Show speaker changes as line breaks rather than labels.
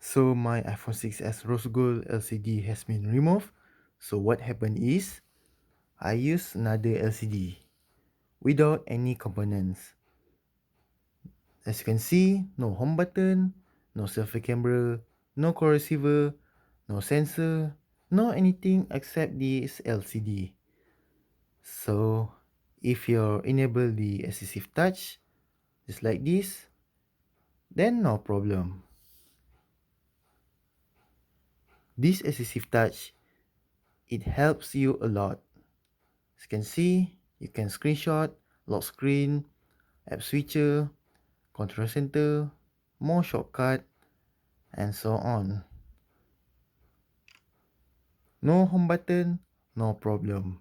So my iPhone 6s rose gold LCD has been removed. So what happened is I use another LCD without any components. As you can see, no home button, no selfie camera, no call receiver, no sensor, no anything except this LCD. So if you enable the assistive touch just like this, then no problem. This assistive touch, it helps you a lot. As you can see, you can screenshot, lock screen, app switcher, control center, more shortcut, and so on. No home button, no problem.